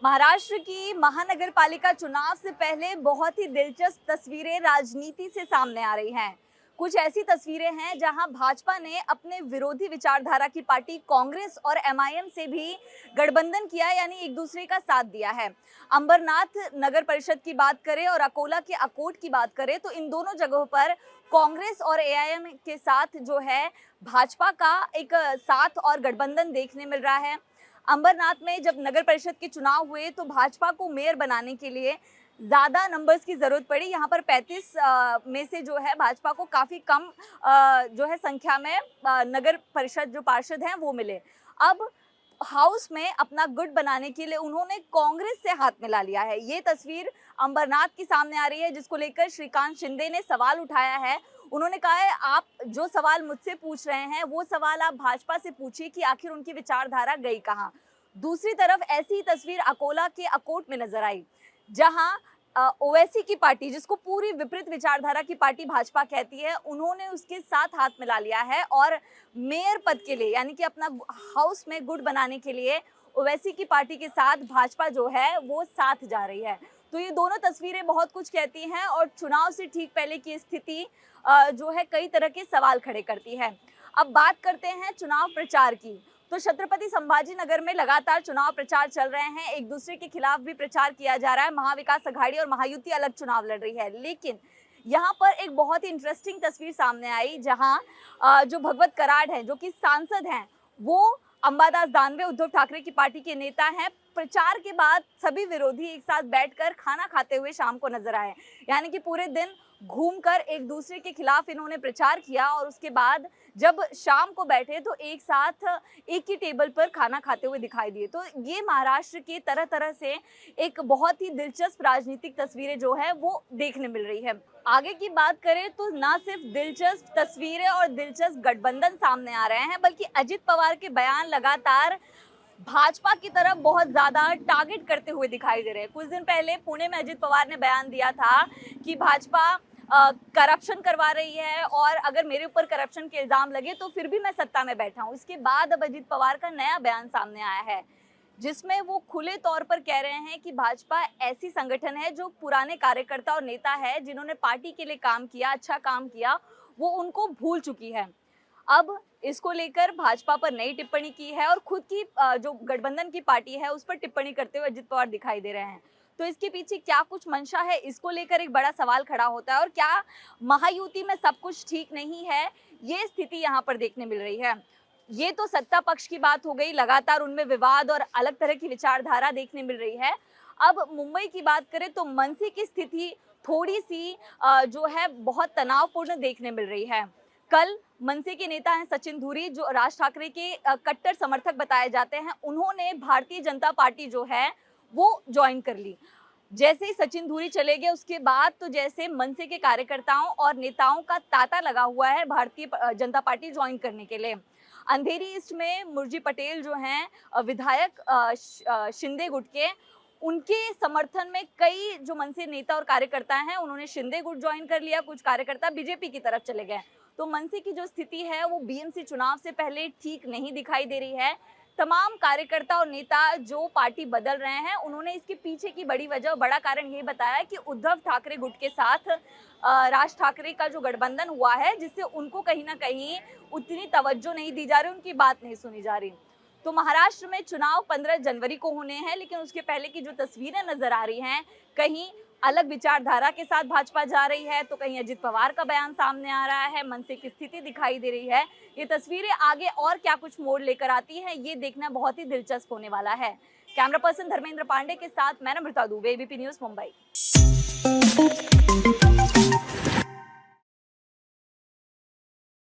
महाराष्ट्र की महानगर पालिका चुनाव से पहले बहुत ही दिलचस्प तस्वीरें राजनीति से सामने आ रही हैं। कुछ ऐसी तस्वीरें हैं जहां भाजपा ने अपने विरोधी विचारधारा की पार्टी कांग्रेस और एमआईएम से भी गठबंधन किया, यानी एक दूसरे का साथ दिया है। अंबरनाथ नगर परिषद की बात करें और अकोला के अकोट की बात करें तो इन दोनों जगहों पर कांग्रेस और एआईएम के साथ जो है भाजपा का एक साथ और गठबंधन देखने मिल रहा है। अंबरनाथ में जब नगर परिषद के चुनाव हुए तो भाजपा को मेयर बनाने के लिए ज़्यादा नंबर्स की ज़रूरत पड़ी। यहाँ पर 35 में से जो है भाजपा को काफ़ी कम जो है संख्या में नगर परिषद जो पार्षद हैं वो मिले। अब हाउस में अपना गुट बनाने के लिए उन्होंने कांग्रेस से हाथ मिला लिया है। ये तस्वीर अंबरनाथ की सामने आ रही है, जिसको लेकर श्रीकांत शिंदे ने सवाल उठाया है। उन्होंने कहा है, आप जो सवाल मुझसे पूछ रहे हैं वो सवाल आप भाजपा से पूछिए कि आखिर उनकी विचारधारा गई कहाँ। दूसरी तरफ ऐसी तस्वीर अकोला के अकोट में नजर आई, जहां ओवैसी की पार्टी, जिसको पूरी विपरीत विचारधारा की पार्टी भाजपा कहती है, उन्होंने उसके साथ हाथ मिला लिया है और मेयर पद के लिए यानी कि अपना हाउस में गुट बनाने के लिए ओवैसी की पार्टी के साथ भाजपा जो है वो साथ जा रही है। तो ये दोनों तस्वीरें बहुत कुछ कहती हैं और चुनाव से ठीक पहले की स्थिति जो है कई तरह के सवाल खड़े करती है। अब बात करते हैं चुनाव प्रचार की। तो छत्रपति संभाजी नगर में लगातार चुनाव प्रचार चल रहे हैं, एक दूसरे के खिलाफ भी प्रचार किया जा रहा है। महाविकास अघाड़ी और महायुति अलग चुनाव लड़ रही है, लेकिन यहाँ पर एक बहुत ही इंटरेस्टिंग तस्वीर सामने आई, जहाँ जो भगवत कराड़ हैं, जो कि सांसद हैं, वो अंबादास दानवे उद्धव ठाकरे की पार्टी के नेता हैं। प्रचार के बाद सभी विरोधी एक साथ बैठकर खाना खाते हुए शाम को नजर आए, यानी कि पूरे दिन घूमकर एक दूसरे के खिलाफ इन्होंने प्रचार किया और उसके बाद जब शाम को बैठे तो एक साथ एक ही टेबल पर खाना खाते हुए दिखाई दिए। तो ये महाराष्ट्र के तरह तरह से एक बहुत ही दिलचस्प राजनीतिक तस्वीरें जो है वो देखने मिल रही है। आगे की बात करें तो ना सिर्फ दिलचस्प तस्वीरें और दिलचस्प गठबंधन सामने आ रहे हैं, बल्कि अजित पवार के बयान लगातार भाजपा की तरफ बहुत ज्यादा टारगेट करते हुए दिखाई दे रहे हैं। कुछ दिन पहले पुणे में अजित पवार ने बयान दिया था कि भाजपा करप्शन करवा रही है और अगर मेरे ऊपर करप्शन के इल्जाम लगे तो फिर भी मैं सत्ता में बैठा हूं। इसके बाद अब अजित पवार का नया बयान सामने आया है, जिसमें वो खुले तौर पर कह रहे हैं कि भाजपा ऐसी संगठन है जो पुराने कार्यकर्ता और नेता है जिन्होंने पार्टी के लिए काम किया, अच्छा काम किया, वो उनको भूल चुकी है। अब इसको लेकर भाजपा पर नई टिप्पणी की है और खुद की जो गठबंधन की पार्टी है उस पर टिप्पणी करते हुए अजित पवार दिखाई दे रहे हैं। तो इसके पीछे क्या कुछ मंशा है, इसको लेकर एक बड़ा सवाल खड़ा होता है। और क्या महायुति में सब कुछ ठीक नहीं है, ये स्थिति यहाँ पर देखने मिल रही है। ये तो सत्ता पक्ष की बात हो गई, लगातार उनमें विवाद और अलग तरह की विचारधारा देखने मिल रही है। अब मुंबई की बात करें तो मनसे की स्थिति थोड़ी सी जो है बहुत तनावपूर्ण देखने मिल रही है। कल मनसे के नेता हैं सचिन धूरी, जो राज ठाकरे के कट्टर समर्थक बताए जाते हैं, उन्होंने भारतीय जनता पार्टी जो है वो ज्वाइन कर ली। जैसे ही सचिन धूरी चले गए उसके बाद तो जैसे मनसे के कार्यकर्ताओं और नेताओं का तांता लगा हुआ है भारतीय जनता पार्टी ज्वाइन करने के लिए। अंधेरी ईस्ट में मुरजी पटेल जो हैं विधायक शिंदे गुट के, उनके समर्थन में कई जो मनसे नेता और कार्यकर्ता हैं उन्होंने शिंदे गुट ज्वाइन कर लिया, कुछ कार्यकर्ता बीजेपी की तरफ चले गए। तो मनसे की जो स्थिति है वो बीएमसी चुनाव से पहले ठीक नहीं दिखाई दे रही है। तमाम कार्यकर्ता और नेता जो पार्टी बदल रहे हैं, उन्होंने इसके पीछे की बड़ी वजह, बड़ा कारण ये बताया कि उद्धव ठाकरे गुट के साथ राज ठाकरे का जो गठबंधन हुआ है, जिससे उनको कहीं ना कहीं उतनी तवज्जो नहीं दी जा रही, उनकी बात नहीं सुनी जा रही। तो महाराष्ट्र में चुनाव 15 जनवरी को होने हैं, लेकिन उसके पहले की जो तस्वीरें नजर आ रही हैं, कहीं अलग विचारधारा के साथ भाजपा जा रही है तो कहीं अजित पवार का बयान सामने आ रहा है, मनसे की स्थिति दिखाई दे रही है। ये तस्वीरें आगे और क्या कुछ मोड़ लेकर आती हैं, ये देखना बहुत ही दिलचस्प होने वाला है। कैमरा पर्सन धर्मेंद्र पांडे के साथ मैं नम्रता दुबे, एबीपी न्यूज़ मुंबई।